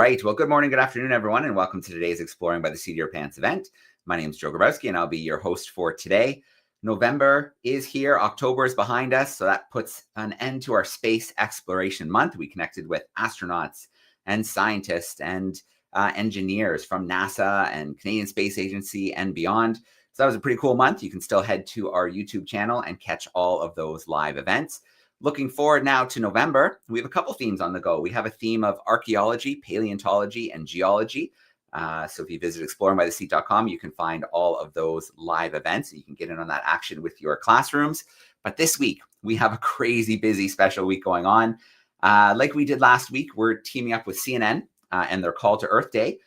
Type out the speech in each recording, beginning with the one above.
right. Well, good morning, good afternoon, everyone, and welcome to today's Exploring by the Seat of Your Pants event. My name is Joe Grabowski, and I'll be your host for today. November is here. October is behind us, so that puts an end to our space exploration month. We connected with astronauts and scientists and engineers from NASA and Canadian Space Agency and beyond. So that was a pretty cool month. You can still head to our YouTube channel and catch all of those live events. Looking forward now to November, we have a couple themes on the go. We have a theme of archaeology, paleontology, and geology. So if you visit exploringbytheseat.com, you can find all of those live events. You can get in on that action with your classrooms. But this week, we have a crazy busy special week going on. Like we did last week, we're teaming up with CNN and their Call to Earth Day.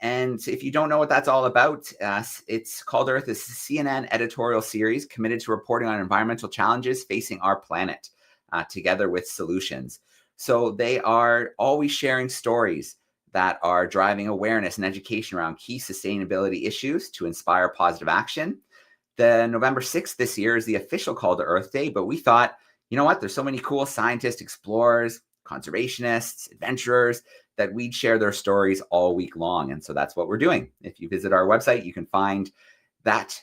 And if you don't know what that's all about, it's Call to Earth is a CNN editorial series committed to reporting on environmental challenges facing our planet, together with solutions. So they are always sharing stories that are driving awareness and education around key sustainability issues to inspire positive action. The November 6th this year is the official Call to Earth Day, but we thought, you know what, there's so many cool scientists, explorers, conservationists, adventurers, that we'd share their stories all week long. And so that's what we're doing. If you visit our website, you can find that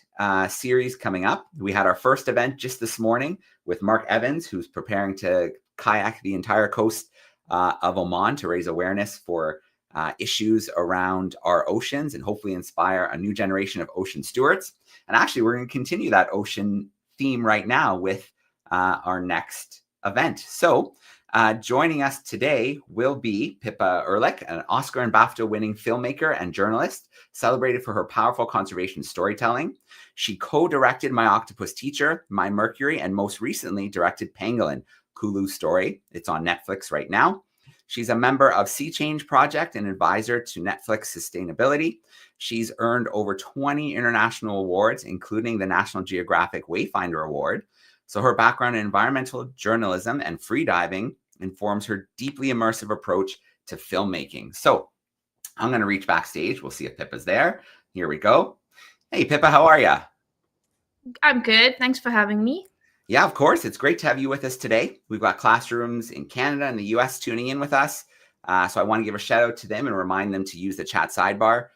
series coming up. We had our first event just this morning with Mark Evans, who's preparing to kayak the entire coast of Oman to raise awareness for issues around our oceans and hopefully inspire a new generation of ocean stewards. And actually, we're going to continue that ocean theme right now with our next event. So joining us today will be Pippa Ehrlich, an Oscar and BAFTA-winning filmmaker and journalist, celebrated for her powerful conservation storytelling. She co-directed My Octopus Teacher, My Mercury, and most recently directed Pangolin, Kulu's story. It's on Netflix right now. She's a member of Sea Change Project and advisor to Netflix Sustainability. She's earned over 20 international awards, including the National Geographic Wayfinder Award. So her background in environmental journalism and freediving informs her deeply immersive approach to filmmaking. So I'm going to reach backstage. We'll see if Pippa's there. Here we go. Hey, Pippa, how are you? I'm good. Thanks for having me. Yeah, of course. It's great to have you with us today. We've got classrooms in Canada and the US tuning in with us. So I want to give a shout out to them and remind them to use the chat sidebar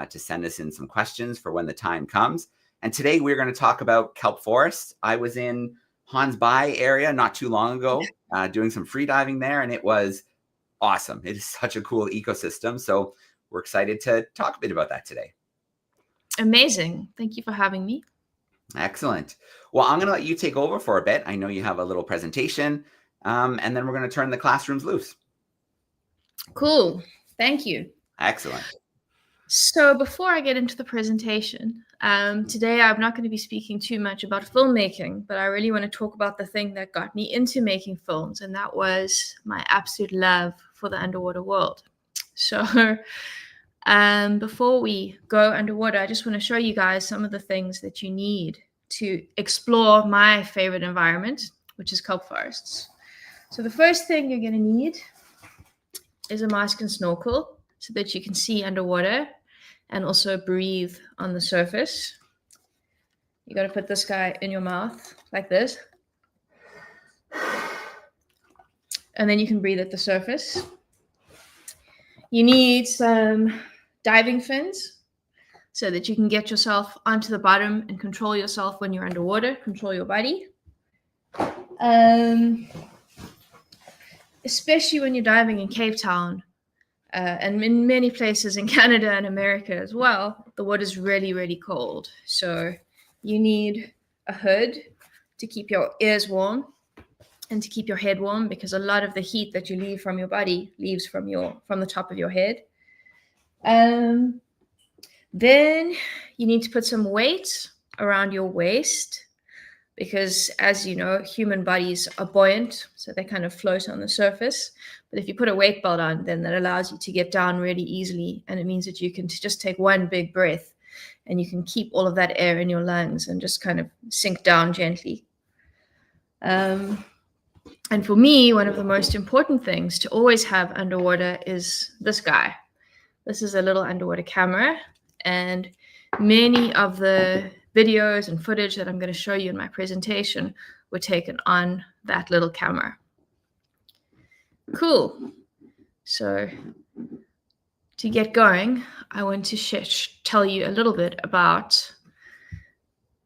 to send us in some questions for when the time comes. And today we're going to talk about kelp forests. I was in Hans Bay area not too long ago, doing some free diving there, and it was awesome. It is such a cool ecosystem. So we're excited to talk a bit about that today. Amazing. Thank you for having me. Excellent. Well, I'm going to let you take over for a bit. I know you have a little presentation, and then we're going to turn the classrooms loose. Cool. Thank you. Excellent. So before I get into the presentation, today I'm not going to be speaking too much about filmmaking, but I really want to talk about the thing that got me into making films, and that was my absolute love for the underwater world. So before we go underwater, I just want to show you guys some of the things that you need to explore my favorite environment, which is kelp forests. So the first thing you're going to need is a mask and snorkel so that you can see underwater and also breathe on the surface. You got to put this guy in your mouth like this. And then you can breathe at the surface. You need some diving fins so that you can get yourself onto the bottom and control yourself when you're underwater, control your body. Especially when you're diving in Cape Town, and in many places in Canada and America as well, the water's really, really cold. So you need a hood to keep your ears warm and to keep your head warm, because a lot of the heat that you leave from your body leaves from the top of your head. Then you need to put some weight around your waist, because as you know, human bodies are buoyant, so they kind of float on the surface. But if you put a weight belt on, then that allows you to get down really easily. And it means that you can just take one big breath and you can keep all of that air in your lungs and just kind of sink down gently. And for me, one of the most important things to always have underwater is this guy. This is a little underwater camera, and many of the videos and footage that I'm going to show you in my presentation were taken on that little camera. Cool. So to get going, I want to tell you a little bit about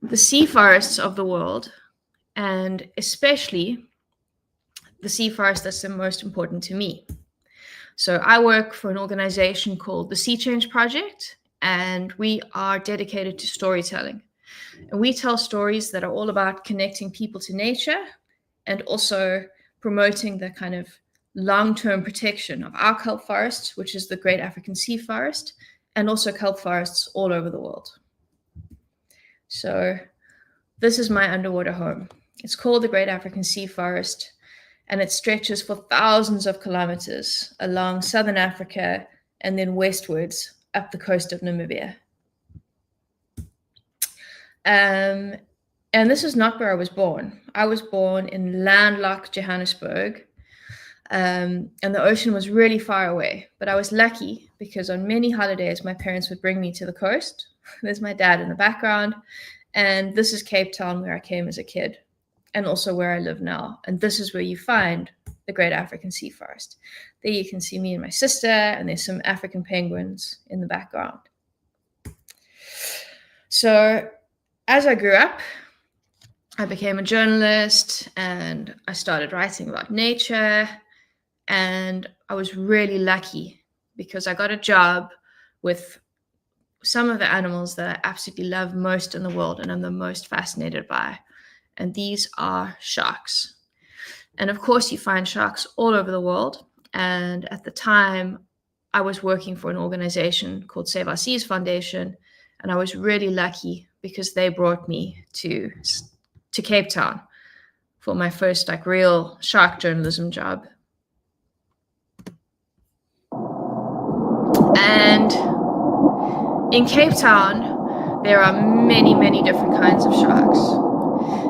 the sea forests of the world, and especially the sea forest that's the most important to me. So I work for an organization called the Sea Change Project, and we are dedicated to storytelling. And we tell stories that are all about connecting people to nature and also promoting the kind of long-term protection of our kelp forests, which is the Great African Sea Forest, and also kelp forests all over the world. So this is my underwater home. It's called the Great African Sea Forest, and it stretches for thousands of kilometers along southern Africa and then westwards up the coast of Namibia. And this is not where I was born. I was born in landlocked Johannesburg, and the ocean was really far away. But I was lucky because on many holidays, my parents would bring me to the coast. There's my dad in the background. And this is Cape Town, where I came as a kid, and also where I live now. And this is where you find the Great African Sea Forest. There you can see me and my sister, and there's some African penguins in the background. So as I grew up, I became a journalist, and I started writing about nature. And I was really lucky because I got a job with some of the animals that I absolutely love most in the world and I'm the most fascinated by. And these are sharks. And of course, you find sharks all over the world. And at the time, I was working for an organization called Save Our Seas Foundation. And I was really lucky because they brought me to Cape Town for my first real shark journalism job. And in Cape Town, there are many, many different kinds of sharks.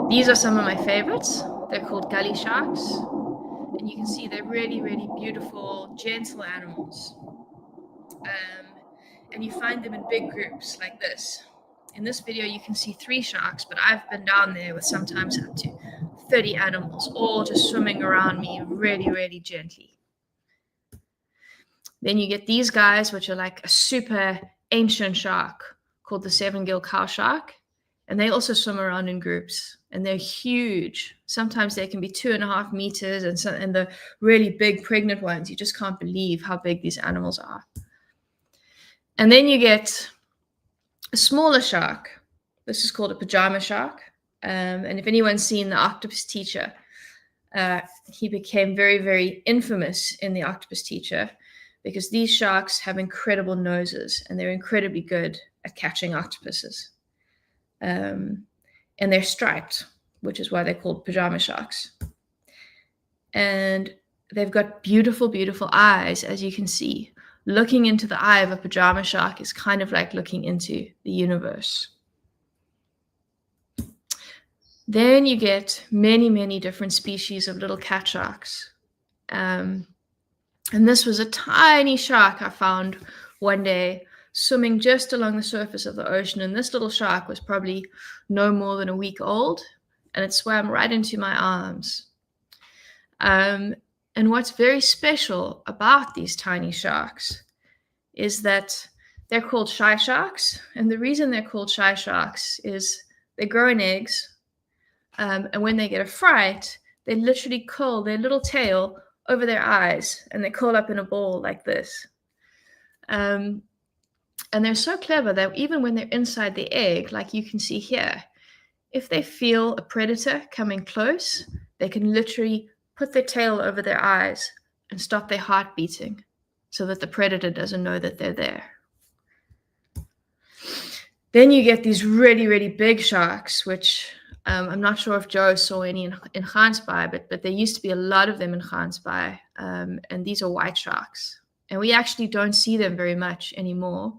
These are some of my favorites. They're called gully sharks. And you can see they're really, really beautiful, gentle animals. And you find them in big groups like this. In this video, you can see 3 sharks, but I've been down there with sometimes up to 30 animals, all just swimming around me really, really gently. Then you get these guys, which are like a super ancient shark called the 7-gill cow shark. And they also swim around in groups, and they're huge. Sometimes they can be 2.5 meters, and the really big pregnant ones, you just can't believe how big these animals are. And then you get a smaller shark. This is called a pajama shark. And if anyone's seen The Octopus Teacher, he became very, very infamous in The Octopus Teacher because these sharks have incredible noses and they're incredibly good at catching octopuses. And they're striped, which is why they're called pajama sharks. And they've got beautiful, beautiful eyes, as you can see. Looking into the eye of a pajama shark is kind of like looking into the universe. Then you get many, many different species of little cat sharks. And this was a tiny shark I found one day swimming just along the surface of the ocean. And this little shark was probably no more than a week old, and it swam right into my arms. And what's very special about these tiny sharks is that they're called shy sharks. And the reason they're called shy sharks is they grow in eggs. And when they get a fright, they literally curl their little tail over their eyes, and they curl up in a ball like this. And they're so clever that even when they're inside the egg, like you can see here, if they feel a predator coming close, they can literally put their tail over their eyes and stop their heart beating so that the predator doesn't know that they're there. Then you get these really, really big sharks, which I'm not sure if Joe saw any in Gansbaai, but there used to be a lot of them in Gansbaai, and these are white sharks. And we actually don't see them very much anymore,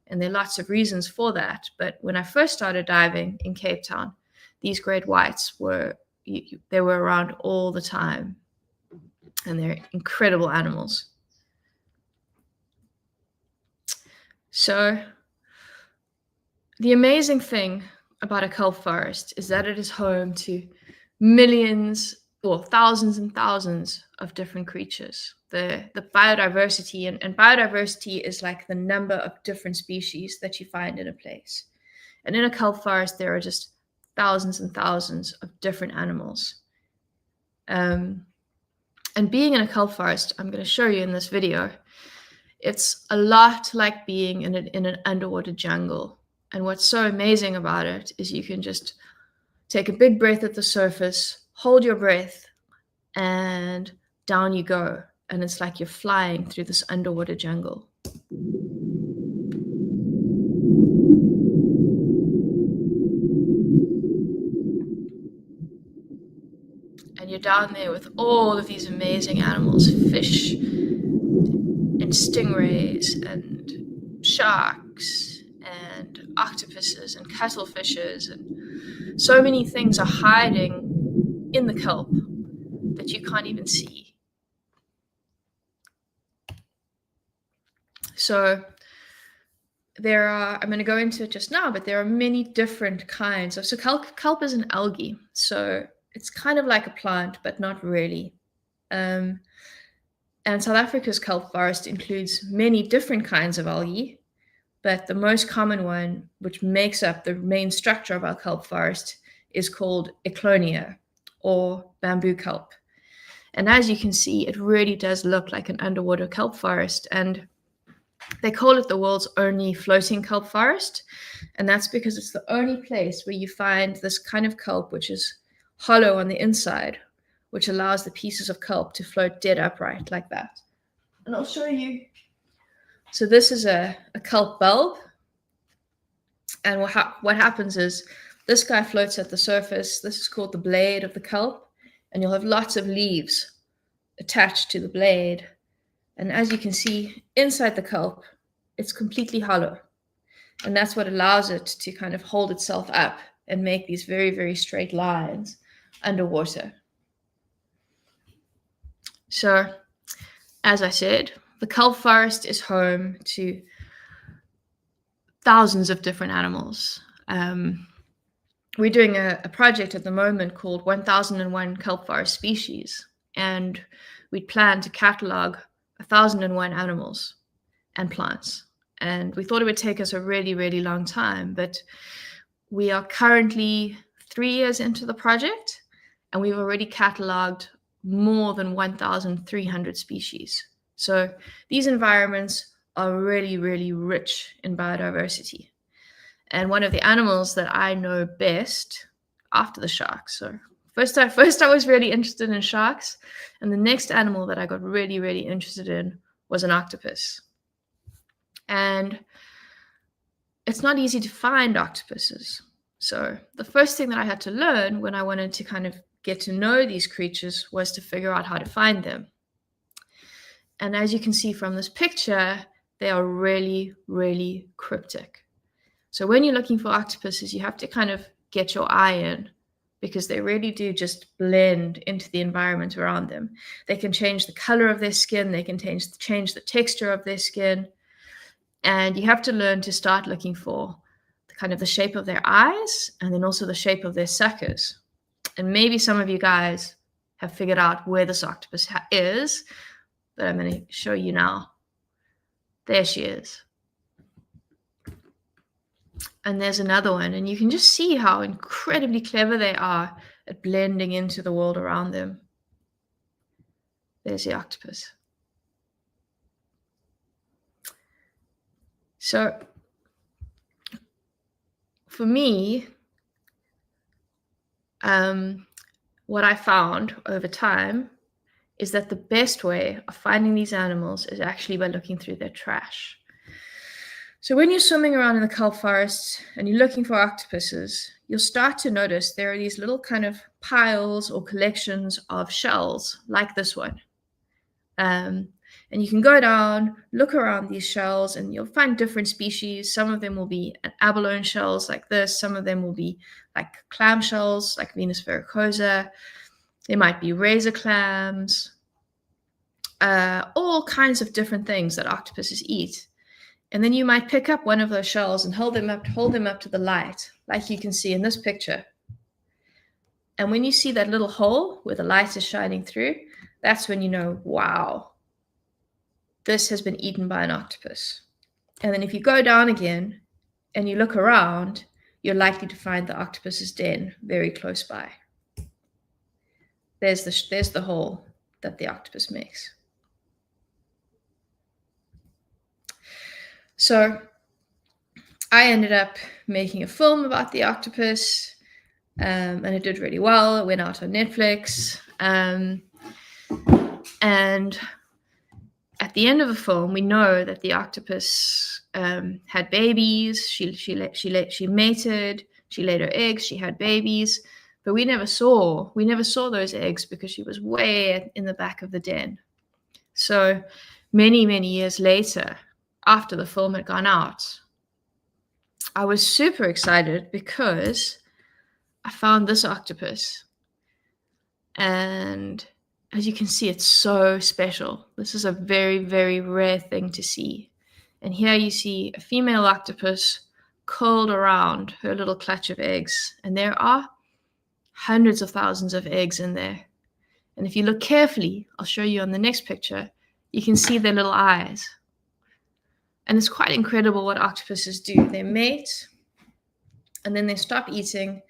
and there are lots of reasons for that. But when I first started diving in Cape Town, these great whites were around all the time, and they're incredible animals. So the amazing thing about a kelp forest is that it is home to millions or thousands and thousands of different creatures. The biodiversity, and biodiversity is like the number of different species that you find in a place. And in a kelp forest, there are just thousands and thousands of different animals. And being in a kelp forest, I'm going to show you in this video, it's a lot like being in an underwater jungle. And what's so amazing about it is you can just take a big breath at the surface, hold your breath, and down you go. And it's like you're flying through this underwater jungle. And you're down there with all of these amazing animals, fish and stingrays and sharks and octopuses and cuttlefishes, and so many things are hiding in the kelp that you can't even see. So there are, I'm going to go into it just now, but there are many different kinds of, so kelp is an algae, so it's kind of like a plant, but not really. And South Africa's kelp forest includes many different kinds of algae, but the most common one, which makes up the main structure of our kelp forest, is called Eclonia, or bamboo kelp. And as you can see, it really does look like an underwater kelp forest. And they call it the world's only floating kelp forest. And that's because it's the only place where you find this kind of kelp, which is hollow on the inside, which allows the pieces of kelp to float dead upright like that. And I'll show you. So this is a kelp bulb. And what happens is this guy floats at the surface. This is called the blade of the kelp. And you'll have lots of leaves attached to the blade. And as you can see, inside the kelp, it's completely hollow. And that's what allows it to kind of hold itself up and make these very, very straight lines underwater. So, as I said, the kelp forest is home to thousands of different animals. We're doing a project at the moment called 1001 Kelp Forest Species, and we plan to catalog 1001 animals and plants. And we thought it would take us a really, really long time, but we are currently 3 years into the project, and we've already cataloged more than 1,300 species. So these environments are really, really rich in biodiversity. And one of the animals that I know best after the sharks. So first I was really interested in sharks, and the next animal that I got really, really interested in was an octopus. And it's not easy to find octopuses. So the first thing that I had to learn when I wanted to kind of get to know these creatures was to figure out how to find them. And as you can see from this picture, they are really, really cryptic. So when you're looking for octopuses, you have to kind of get your eye in, because they really do just blend into the environment around them. They can change the color of their skin. They can change the texture of their skin. And you have to learn to start looking for kind of the shape of their eyes, and then also the shape of their suckers. And maybe some of you guys have figured out where this octopus is, but I'm going to show you now. There she is. And there's another one, and you can just see how incredibly clever they are at blending into the world around them. There's the octopus. So for me, what I found over time is that the best way of finding these animals is actually by looking through their trash. So when you're swimming around in the kelp forest and you're looking for octopuses, you'll start to notice there are these little kind of piles or collections of shells like this one. And you can go down, look around these shells, and you'll find different species. Some of them will be abalone shells like this. Some of them will be like clam shells like Venus verrucosa. There might be razor clams, all kinds of different things that octopuses eat. And then you might pick up one of those shells and hold them up to the light, like you can see in this picture. And when you see that little hole where the light is shining through, that's when you know, wow, this has been eaten by an octopus. And then if you go down again and you look around, you're likely to find the octopus's den very close by. There's the hole that the octopus makes. So I ended up making a film about the octopus, and it did really well. It went out on Netflix. And at the end of the film, we know that the octopus had babies. She mated. She laid her eggs. She had babies, but we never saw those eggs because she was way in the back of the den. So many years later, after the film had gone out, I was super excited because I found this octopus, and as you can see, it's so special. This is a very, very rare thing to see. And here you see a female octopus curled around her little clutch of eggs. And there are hundreds of thousands of eggs in there. And if you look carefully, I'll show you on the next picture, you can see their little eyes. And it's quite incredible what octopuses do. They mate, and then they stop eating,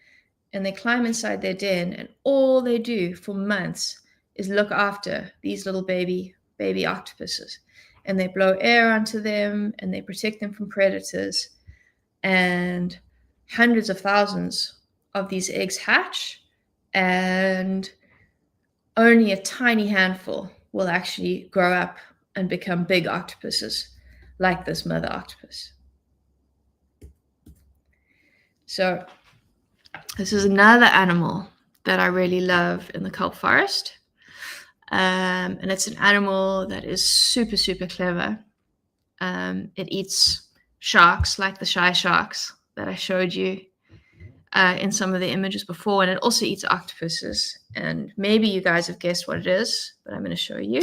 and they climb inside their den, and all they do for months is look after these little baby octopuses. And they blow air onto them, and they protect them from predators. And hundreds of thousands of these eggs hatch, and only a tiny handful will actually grow up and become big octopuses, like this mother octopus. So this is another animal that I really love in the kelp forest. And it's an animal that is super, super clever. It eats sharks, like the shy sharks that I showed you in some of the images before. And it also eats octopuses. And maybe you guys have guessed what it is, but I'm going to show you.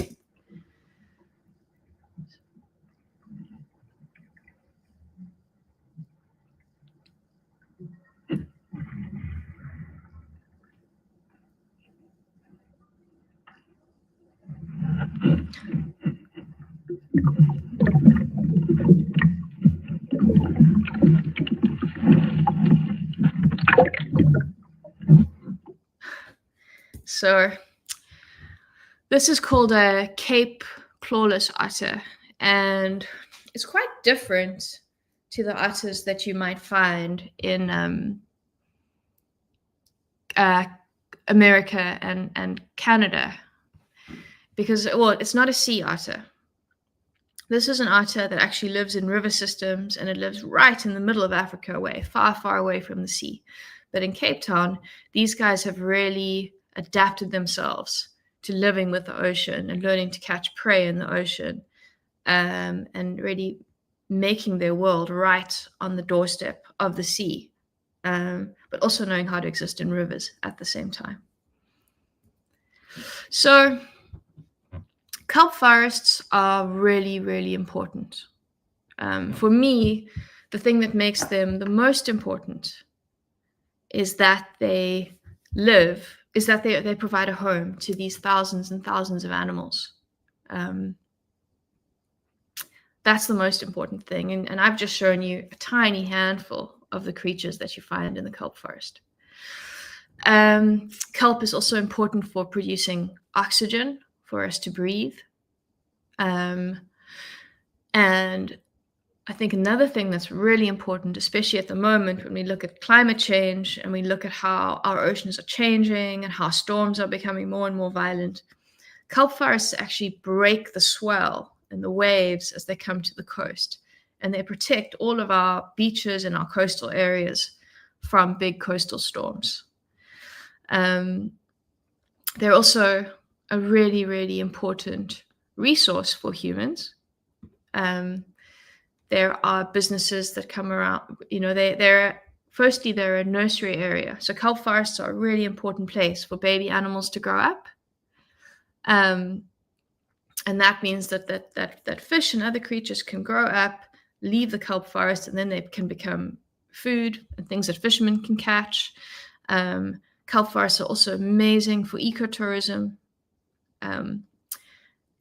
So this is called a Cape clawless otter, and it's quite different to the otters that you might find in America and Canada, because, well, it's not a sea otter. This is an otter that actually lives in river systems, and it lives right in the middle of Africa, far, far away from the sea. But in Cape Town, these guys have really adapted themselves to living with the ocean and learning to catch prey in the ocean, and really making their world right on the doorstep of the sea, but also knowing how to exist in rivers at the same time. So kelp forests are really, really important. For me, the thing that makes them the most important is that they provide a home to these thousands and thousands of animals. That's the most important thing. And I've just shown you a tiny handful of the creatures that you find in the kelp forest. Kelp is also important for producing oxygen for us to breathe. And I think another thing that's really important, especially at the moment when we look at climate change and we look at how our oceans are changing and how storms are becoming more and more violent, kelp forests actually break the swell and the waves as they come to the coast, and they protect all of our beaches and our coastal areas from big coastal storms. They're also a really, really important resource for humans. There are businesses that come around, they're a nursery area. So kelp forests are a really important place for baby animals to grow up. And that means that fish and other creatures can grow up, leave the kelp forest, and then they can become food and things that fishermen can catch. Kelp forests are also amazing for ecotourism.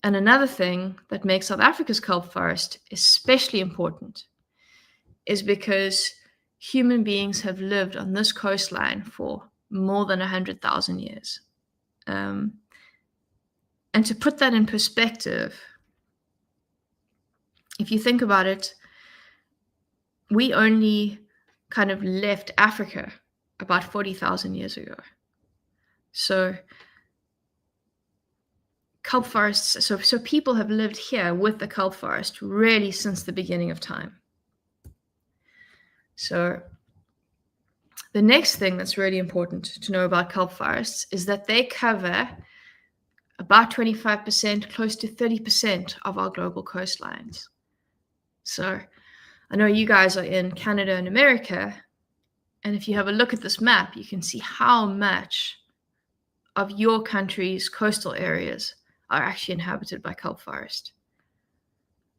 And another thing that makes South Africa's kelp forest especially important is because human beings have lived on this coastline for more than 100,000 years. And to put that in perspective, if you think about it, we only kind of left Africa about 40,000 years ago. So kelp forests, so people have lived here with the kelp forest really since the beginning of time. So the next thing that's really important to know about kelp forests is that they cover about 25%, close to 30% of our global coastlines. So I know you guys are in Canada and America, and if you have a look at this map, you can see how much of your country's coastal areas are actually inhabited by kelp forest.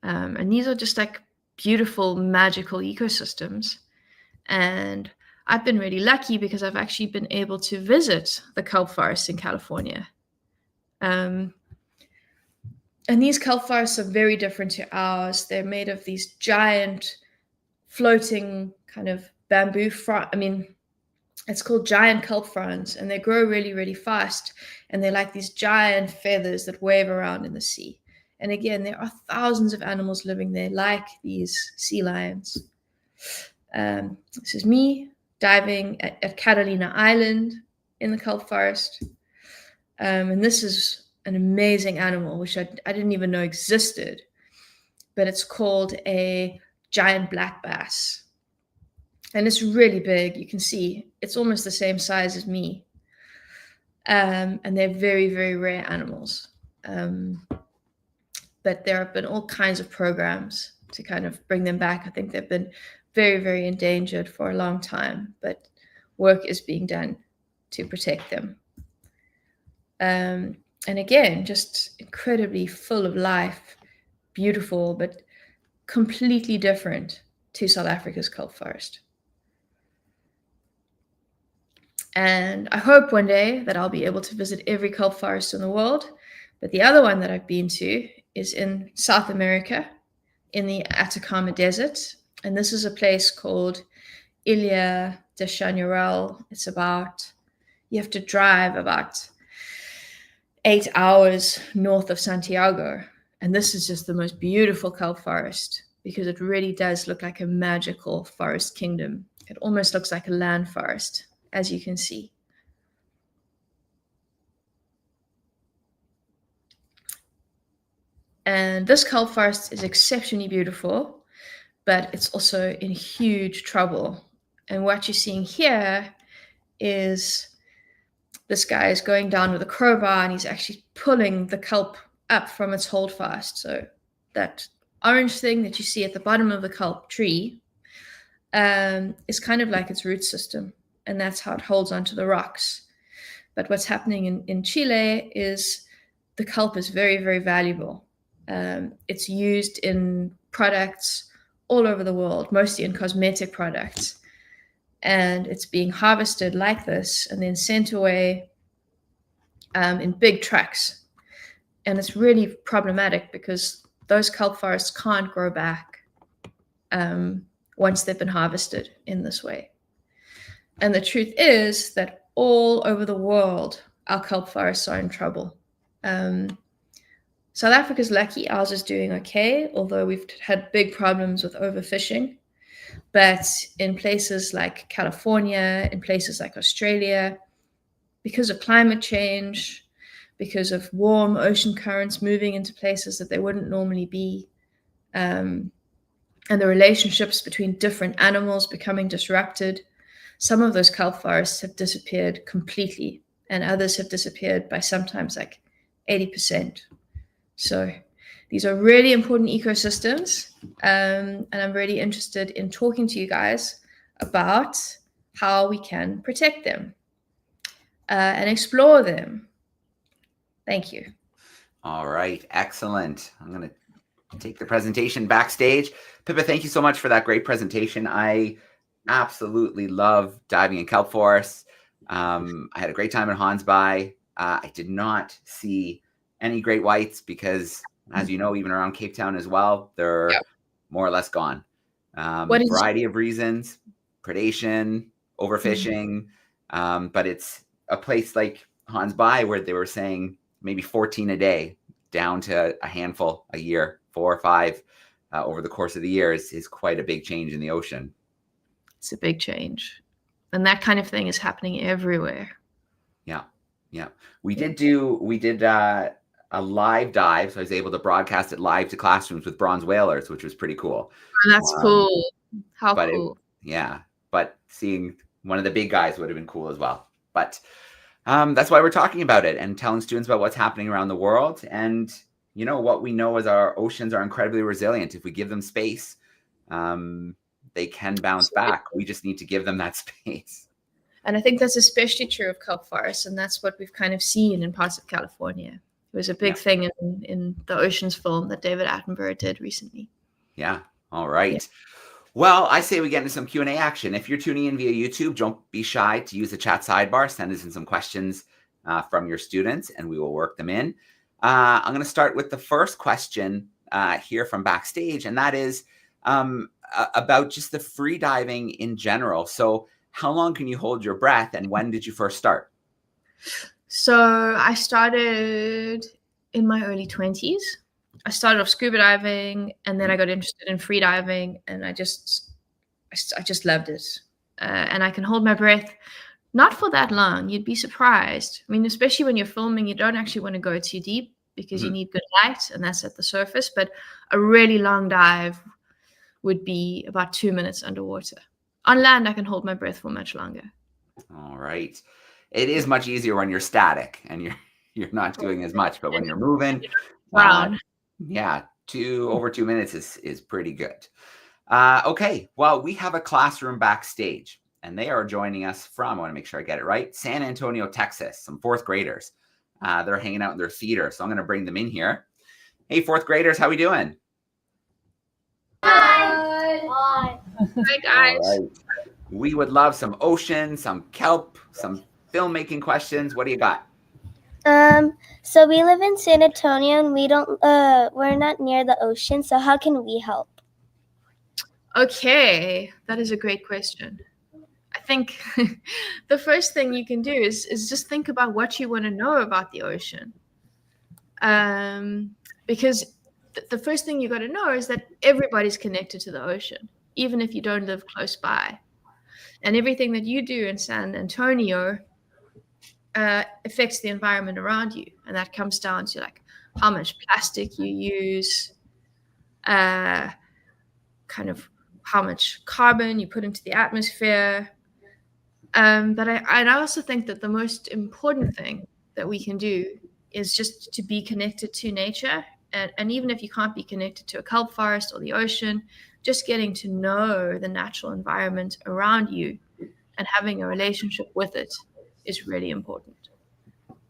And these are just like beautiful, magical ecosystems. And I've been really lucky because I've actually been able to visit the kelp forests in California. And these kelp forests are very different to ours. They're made of these giant floating kind of bamboo it's called giant kelp fronds, and they grow really, really fast. And they're like these giant feathers that wave around in the sea. And again, there are thousands of animals living there, like these sea lions. This is me diving at Catalina Island in the kelp forest. And this is an amazing animal, which I didn't even know existed. But it's called a giant black bass. And it's really big. You can see it's almost the same size as me. And they're very, very rare animals. But there have been all kinds of programs to kind of bring them back. I think they've been very, very endangered for a long time, but work is being done to protect them. And again, just incredibly full of life, beautiful, but completely different to South Africa's kelp forest. And I hope one day that I'll be able to visit every kelp forest in the world. But the other one that I've been to is in South America, in the Atacama Desert. And this is a place called Ilha de Chañarel. It's you have to drive about 8 hours north of Santiago. And this is just the most beautiful kelp forest because it really does look like a magical forest kingdom. It almost looks like a land forest, as you can see. And this kelp forest is exceptionally beautiful, but it's also in huge trouble. And what you're seeing here is this guy is going down with a crowbar and he's actually pulling the kelp up from its holdfast. So that orange thing that you see at the bottom of the kelp tree is kind of like its root system. And that's how it holds onto the rocks. But what's happening in Chile is the kelp is very, very valuable. It's used in products all over the world, mostly in cosmetic products. And it's being harvested like this and then sent away in big trucks. And it's really problematic because those kelp forests can't grow back once they've been harvested in this way. And the truth is that all over the world, our kelp forests are in trouble. South Africa's lucky, ours is doing okay, although we've had big problems with overfishing. But in places like California, in places like Australia, because of climate change, because of warm ocean currents moving into places that they wouldn't normally be, and the relationships between different animals becoming disrupted, some of those kelp forests have disappeared completely, and others have disappeared by sometimes like 80%. So these are really important ecosystems, and I'm really interested in talking to you guys about how we can protect them and explore them. Thank you. All right, excellent. I'm going to take the presentation backstage. Pippa, thank you so much for that great presentation. I absolutely love diving in kelp forests. I had a great time at Hansby. I did not see any great whites because, as you know, even around Cape Town as well, they're more or less gone. Variety of reasons, predation, overfishing, but it's a place like Hans Bay where they were saying maybe 14 a day down to a handful a year, 4 or 5 over the course of the year is quite a big change in the ocean. It's a big change. And that kind of thing is happening everywhere. Yeah. Yeah. We did a live dive. So I was able to broadcast it live to classrooms with bronze whalers, which was pretty cool. Oh, that's cool. How cool. But seeing one of the big guys would have been cool as well. But that's why we're talking about it and telling students about what's happening around the world. And, you know, what we know is our oceans are incredibly resilient. If we give them space, they can bounce back. We just need to give them that space. And I think that's especially true of kelp forests. And that's what we've kind of seen in parts of California. It was a big thing in the Oceans film that David Attenborough did recently. Yeah. All right. Yeah. Well, I say we get into some Q&A action. If you're tuning in via YouTube, don't be shy to use the chat sidebar. Send us in some questions from your students, and we will work them in. I'm going to start with the first question here from backstage, and that is about just the free diving in general. So how long can you hold your breath, and when did you first start? So I started in my early 20s. I started off scuba diving, and then I got interested in free diving, and I just loved it. And I can hold my breath not for that long. You'd be surprised. I mean, especially when you're filming, you don't actually want to go too deep because you need good light, and that's at the surface. But a really long dive would be about 2 minutes underwater. On land, I can hold my breath for much longer. All right. It is much easier when you're static and you're not doing as much, but when you're moving, over 2 minutes is pretty good. Okay, well, we have a classroom backstage, and they are joining us from, I want to make sure I get it right, San Antonio, Texas, some 4th graders. They're hanging out in their theater, so I'm going to bring them in here. Hey, 4th graders, how we doing? Hi. Hi, guys. All right. We would love some ocean, some kelp, some filmmaking questions. What do you got? So we live in San Antonio, and we're not near the ocean, so how can we help? Okay, that is a great question. I think the first thing you can do is just think about what you want to know about the ocean. Because the first thing you got to know is that everybody's connected to the ocean, even if you don't live close by. And everything that you do in San Antonio affects the environment around you. And that comes down to like how much plastic you use, kind of how much carbon you put into the atmosphere. But I also think that the most important thing that we can do is just to be connected to nature. And even if you can't be connected to a kelp forest or the ocean, just getting to know the natural environment around you and having a relationship with it is really important.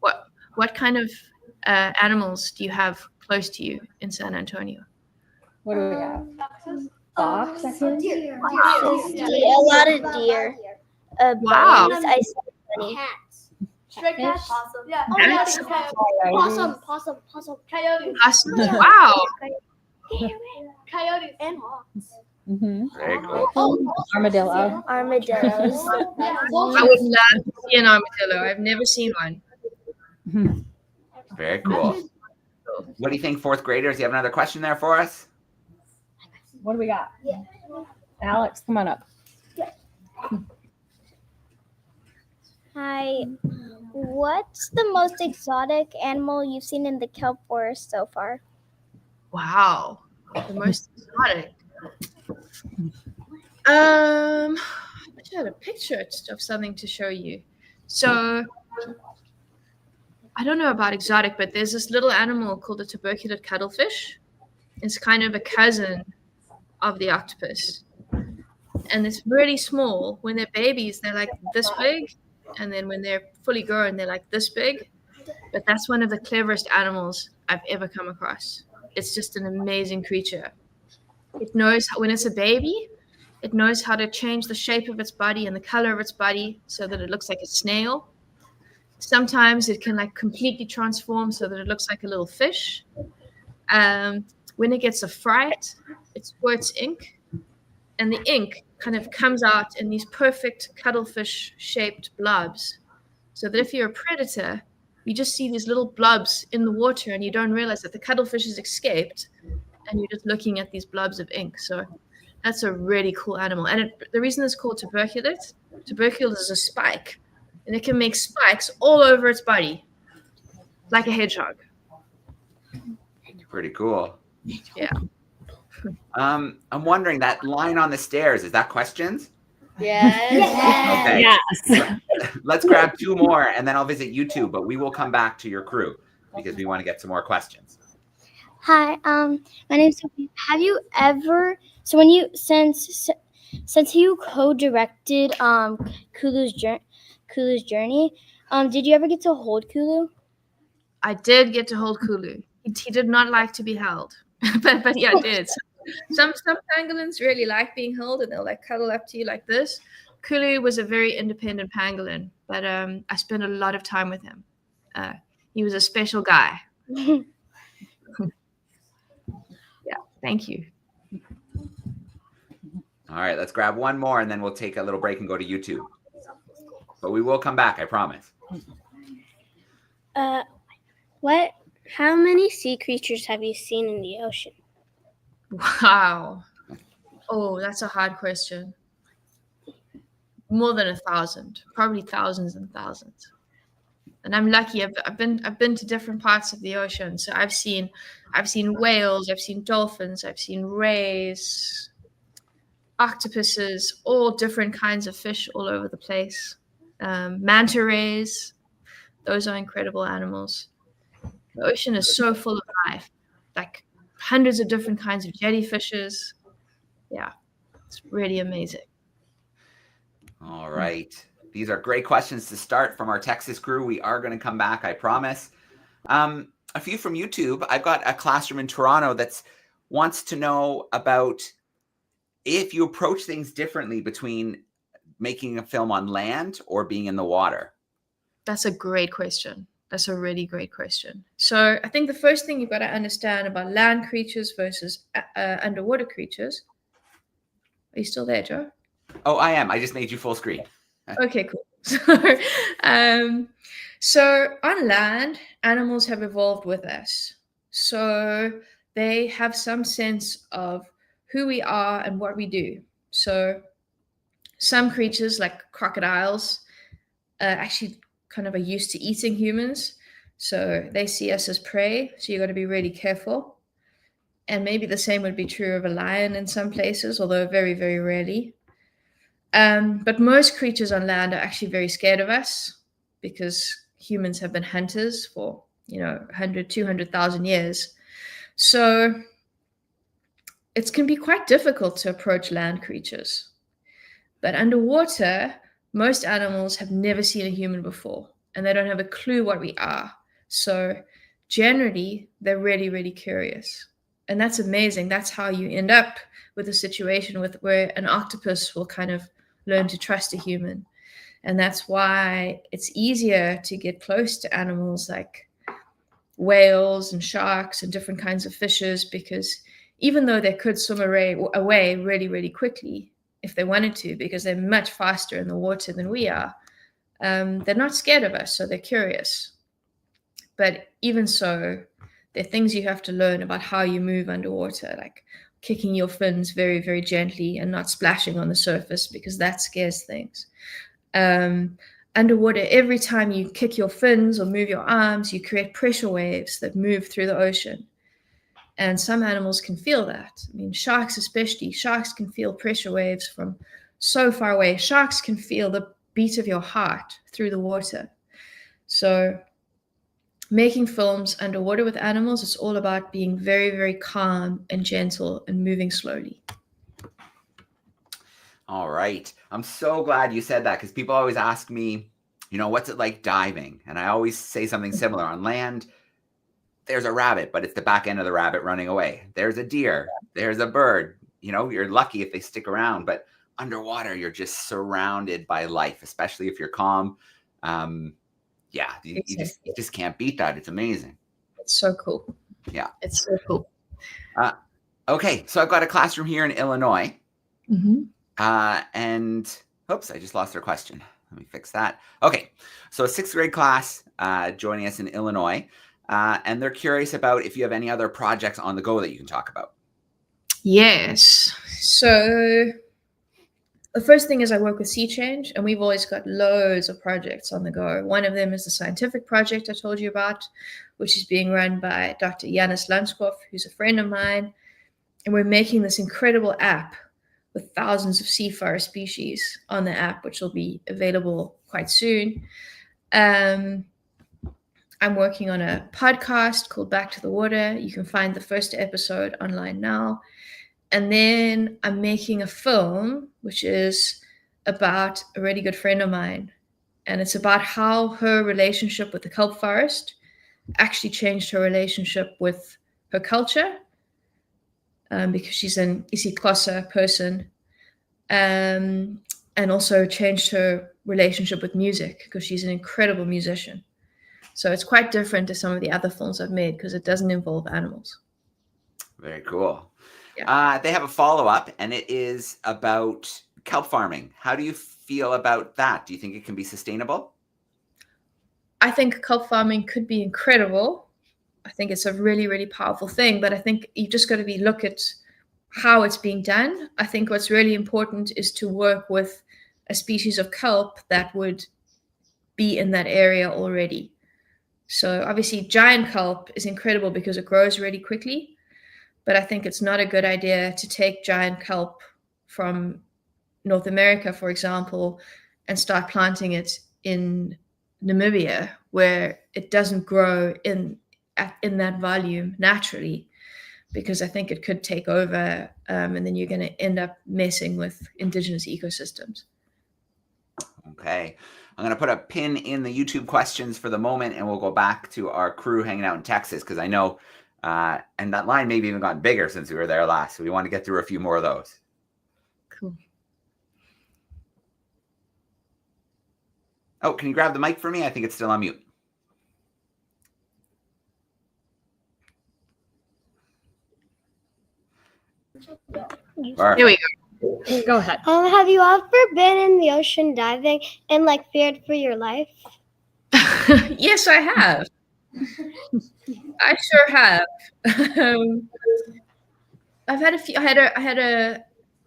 What kind of animals do you have close to you in San Antonio? What do we have? Fox, I think. Deer. A lot of deer. Wow. Bunnies, I see bunny. Cats. Stray cats. Possum. Yeah. Oh, Cats? Possum. Coyotes. Awesome. Wow. Coyotes and hawks. Mm-hmm. Very cool. Armadillo. Armadillos. I would love to see an armadillo. I've never seen one. Very cool. What do you think, 4th graders? You have another question there for us? What do we got? Yeah. Alex, come on up. Hi. What's the most exotic animal you've seen in the kelp forest so far? Wow. The most exotic. I should have a picture of something to show you. So I don't know about exotic, but there's this little animal called a tuberculate cuttlefish. It's kind of a cousin of the octopus. And it's really small. When they're babies, they're like this big. And then when they're fully grown, they're like this big. But that's one of the cleverest animals I've ever come across. It's just an amazing creature. It knows, when it's a baby, it knows how to change the shape of its body and the color of its body so that it looks like a snail. Sometimes it can like completely transform so that it looks like a little fish. When it gets a fright, it squirts ink, and the ink kind of comes out in these perfect cuttlefish-shaped blobs. So that if you're a predator, you just see these little blobs in the water, and you don't realize that the cuttlefish has escaped, and you're just looking at these blobs of ink. So that's a really cool animal. And the reason it's called tuberculate is a spike, and it can make spikes all over its body, like a hedgehog. Pretty cool. Yeah. I'm wondering, that line on the stairs, is that questions? Yes. Okay. Yes. Let's grab 2 more and then I'll visit YouTube, but we will come back to your crew because we want to get some more questions. Hi, my name's Sophie. Have you ever, so when you, since you co-directed Kulu's journey, did you ever get to hold Kulu? I did get to hold Kulu. He did not like to be held, but yeah, I did. Some pangolins really like being held, and they'll like cuddle up to you like this. Kulu was a very independent pangolin, but I spent a lot of time with him. He was a special guy. Yeah, thank you. All right, let's grab 1 more and then we'll take a little break and go to YouTube. But we will come back, I promise. How many sea creatures have you seen in the ocean? Wow. Oh, that's a hard question. More than 1,000, probably thousands and thousands. And I'm lucky. I've been to different parts of the ocean, so I've seen whales, I've seen dolphins, I've seen rays, octopuses, all different kinds of fish all over the place. Manta rays, those are incredible animals. The ocean is so full of life, like hundreds of different kinds of jellyfishes. Yeah, it's really amazing. All right. These are great questions to start from our Texas crew. We are going to come back, I promise. A few from YouTube. I've got a classroom in Toronto that wants to know about if you approach things differently between making a film on land or being in the water. That's a great question. That's a really great question. So I think the first thing you've got to understand about land creatures versus underwater creatures. Are you still there, Joe? Oh, I am. I just made you full screen. Okay, cool. So on land, animals have evolved with us. So they have some sense of who we are and what we do. So some creatures, like crocodiles, actually kind of are used to eating humans. So they see us as prey. So you got to be really careful. And maybe the same would be true of a lion in some places, although very, very rarely. But most creatures on land are actually very scared of us because humans have been hunters for, 100, 200,000 years. So it can be quite difficult to approach land creatures. But underwater, most animals have never seen a human before, and they don't have a clue what we are. So generally, they're really, really curious. And that's amazing. That's how you end up with a situation where an octopus will kind of learn to trust a human. And that's why it's easier to get close to animals like whales and sharks and different kinds of fishes, because even though they could swim away really, really quickly if they wanted to, because they're much faster in the water than we are, they're not scared of us, so they're curious. But even so, there are things you have to learn about how you move underwater, like kicking your fins very, very gently and not splashing on the surface, because that scares things. Underwater, every time you kick your fins or move your arms, you create pressure waves that move through the ocean. And some animals can feel that. I mean, sharks especially. Sharks can feel pressure waves from so far away. Sharks can feel the beat of your heart through the water. So making films underwater with animals is all about being very, very calm and gentle and moving slowly. All right. I'm so glad you said that, because people always ask me, what's it like diving? And I always say something similar. On land, there's a rabbit, but it's the back end of the rabbit running away. There's a deer. There's a bird. You're lucky if they stick around. But underwater, you're just surrounded by life, especially if you're calm. Yeah, you Exactly. just can't beat that. It's amazing. It's so cool. Yeah. It's so cool. Okay, so I've got a classroom here in Illinois. Mm-hmm. And oops, I just lost their question. Let me fix that. Okay, so a 6th grade class joining us in Illinois. And they're curious about if you have any other projects on the go that you can talk about. Yes. So the first thing is I work with Sea Change, and we've always got loads of projects on the go. One of them is the scientific project I told you about, which is being run by Dr. Janis Landskov, who's a friend of mine. And we're making this incredible app with thousands of seafarer species on the app, which will be available quite soon. I'm working on a podcast called Back to the Water. You can find the first episode online now. And then I'm making a film, which is about a really good friend of mine. And it's about how her relationship with the kelp forest actually changed her relationship with her culture, because she's an isiXhosa person, and also changed her relationship with music because she's an incredible musician. So it's quite different to some of the other films I've made because it doesn't involve animals. Very cool. Yeah. They have a follow-up, and it is about kelp farming. How do you feel about that? Do you think it can be sustainable? I think kelp farming could be incredible. I think it's a really, really powerful thing, but I think you just got to look at how it's being done. I think what's really important is to work with a species of kelp that would be in that area already. So obviously giant kelp is incredible because it grows really quickly, but I think it's not a good idea to take giant kelp from North America, for example, and start planting it in Namibia, where it doesn't grow in that volume naturally, because I think it could take over, and then you're going to end up messing with indigenous ecosystems. Okay. I'm going to put a pin in the YouTube questions for the moment, and we'll go back to our crew hanging out in Texas, because I know, and that line maybe even gotten bigger since we were there last. So we want to get through a few more of those. Cool. Oh, can you grab the mic for me? I think it's still on mute. Here we go. Go ahead. Have you ever been in the ocean diving and feared for your life? Yes, I have. I sure have. I've had a few. I had a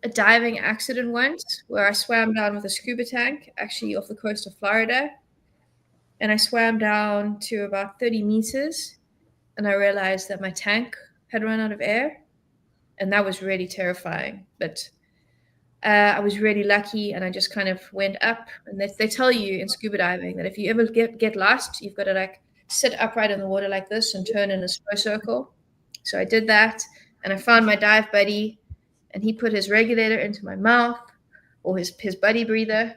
diving accident once where I swam down with a scuba tank, actually off the coast of Florida, and I swam down to about 30 meters, and I realized that my tank had run out of air, and that was really terrifying. But I was really lucky, and I just kind of went up. And they tell you in scuba diving that if you ever get lost, you've got to sit upright in the water like this and turn in a slow circle. So I did that, and I found my dive buddy, and he put his regulator into my mouth, or his buddy breather,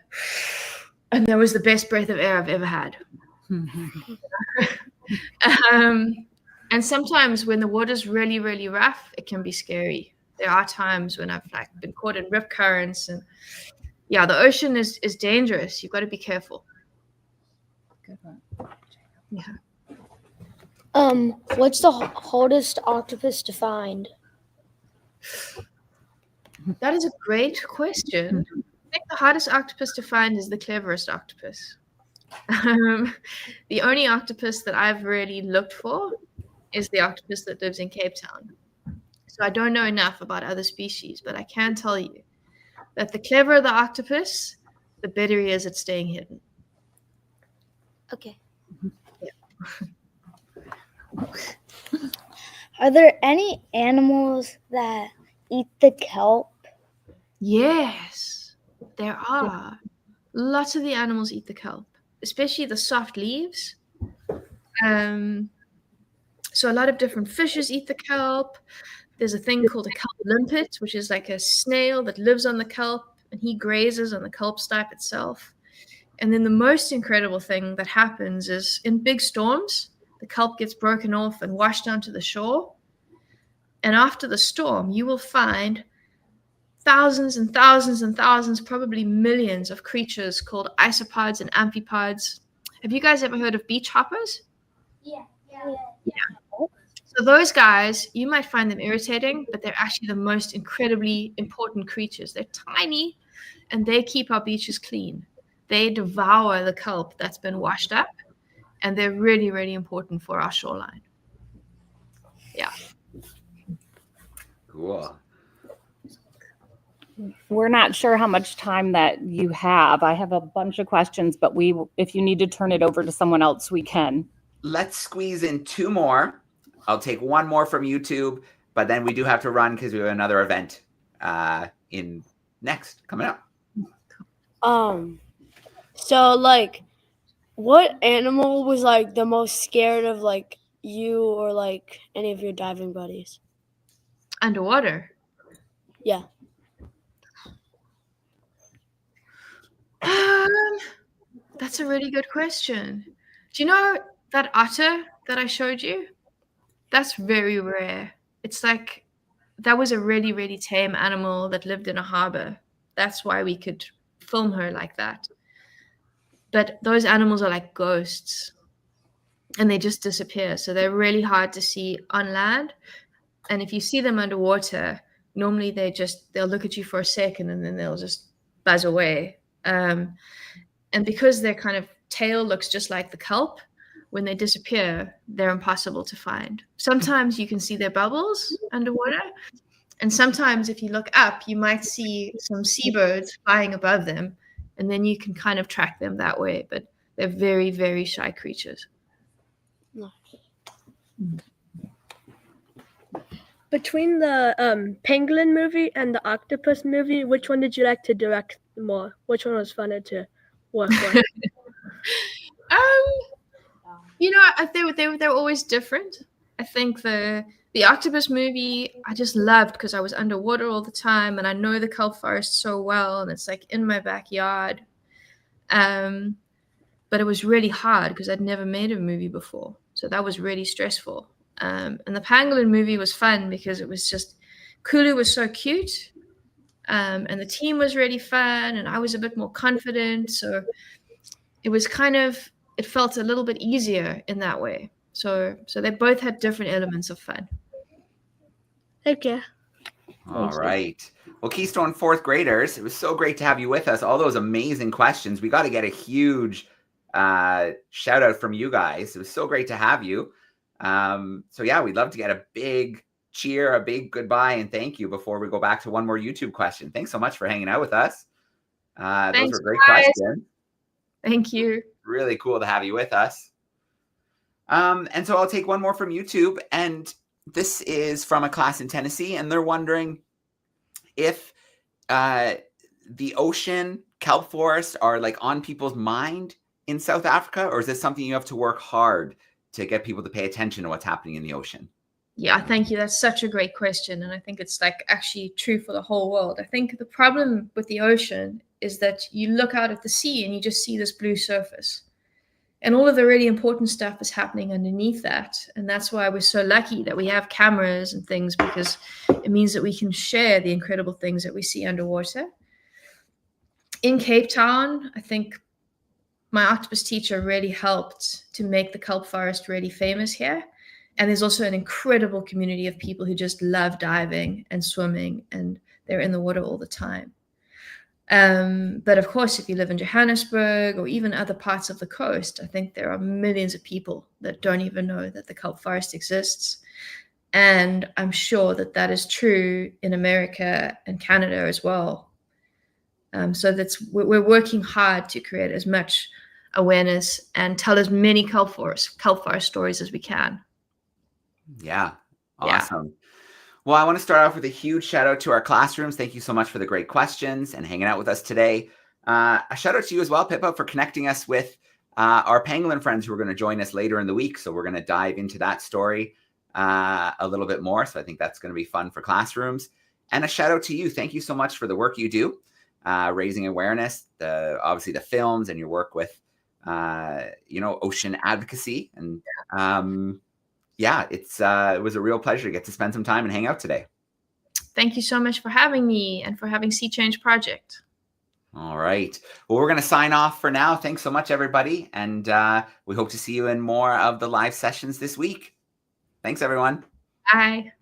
and that was the best breath of air I've ever had. And sometimes when the water's really, really rough, it can be scary. There are times when I've been caught in rip currents, and yeah, the ocean is dangerous. You've got to be careful. Good one. Yeah. What's the hardest octopus to find? That is a great question. I think the hardest octopus to find is the cleverest octopus. The only octopus that I've really looked for is the octopus that lives in Cape Town. So I don't know enough about other species, but I can tell you that the cleverer the octopus, the better he is at staying hidden. Okay. Yeah. Are there any animals that eat the kelp? Yes, there are. Lots of the animals eat the kelp, especially the soft leaves. So a lot of different fishes eat the kelp. There's a thing called a kelp limpet, which is like a snail that lives on the kelp, and he grazes on the kelp stipe itself. And then the most incredible thing that happens is in big storms, the kelp gets broken off and washed onto the shore. And after the storm, you will find thousands and thousands and thousands, probably millions of creatures called isopods and amphipods, Have you guys ever heard of beach hoppers? Yeah. So those guys, you might find them irritating, but they're actually the most incredibly important creatures. They're tiny, and they keep our beaches clean. They devour the kelp that's been washed up, and they're really, really important for our shoreline. Yeah. Cool. We're not sure how much time that you have. I have a bunch of questions, but if you need to turn it over to someone else, we can. Let's squeeze in 2 more. I'll take 1 more from YouTube, but then we do have to run because we have another event coming up. So like, what animal was like the most scared of like you or like any of your diving buddies? Underwater. Yeah. That's a really good question. Do you know that otter that I showed you? That's very rare. It's like, that was a really, really tame animal that lived in a harbor. That's why we could film her like that. But those animals are like ghosts, and they just disappear. So they're really hard to see on land. And if you see them underwater, normally they'll look at you for a second and then they'll just buzz away. And because their kind of tail looks just like the kelp, when they disappear, they're impossible to find. Sometimes you can see their bubbles underwater. And sometimes if you look up, you might see some seabirds flying above them. And then you can kind of track them that way. But they're very, very shy creatures. Between the Pangolin movie and the Octopus movie, which one did you like to direct more? Which one was funner to work with? You know, they were always different. I think the Octopus movie I just loved because I was underwater all the time, and I know the kelp forest so well, and it's like in my backyard. But it was really hard because I'd never made a movie before, so that was really stressful. And the Pangolin movie was fun because it was just, Kulu was so cute, and the team was really fun, and I was a bit more confident, so it was it felt a little bit easier in that way. So they both had different elements of fun. Okay. All right. Well, Keystone 4th graders, it was so great to have you with us. All those amazing questions. We got to get a huge shout out from you guys. It was so great to have you. So yeah, we'd love to get a big cheer, a big goodbye, and thank you before we go back to one more YouTube question. Thanks so much for hanging out with us. Those were great questions. Thank you. Really cool to have you with us. And so I'll take one more from YouTube, and this is from a class in Tennessee, and they're wondering if the ocean, kelp forests are like on people's mind in South Africa, or is this something you have to work hard to get people to pay attention to what's happening in the ocean? Yeah, thank you. That's such a great question. And I think it's like actually true for the whole world. I think the problem with the ocean is that you look out at the sea and you just see this blue surface. And all of the really important stuff is happening underneath that. And that's why we're so lucky that we have cameras and things, because it means that we can share the incredible things that we see underwater. In Cape Town, I think My Octopus Teacher really helped to make the kelp forest really famous here. And there's also an incredible community of people who just love diving and swimming, and they're in the water all the time. But of course, if you live in Johannesburg or even other parts of the coast, I think there are millions of people that don't even know that the kelp forest exists. And I'm sure that that is true in America and Canada as well. So we're working hard to create as much awareness and tell as many kelp forest stories as we can. Yeah. Awesome. Yeah. Well, I want to start off with a huge shout out to our classrooms. Thank you so much for the great questions and hanging out with us today. A shout out to you as well, Pippa, for connecting us with our pangolin friends who are going to join us later in the week. So we're going to dive into that story a little bit more. So I think that's going to be fun for classrooms. And a shout out to you. Thank you so much for the work you do, raising awareness, obviously the films and your work with, ocean advocacy. And yeah, it was a real pleasure to get to spend some time and hang out today. Thank you so much for having me and for having Sea Change Project. All right. Well, we're going to sign off for now. Thanks so much, everybody. And we hope to see you in more of the live sessions this week. Thanks, everyone. Bye.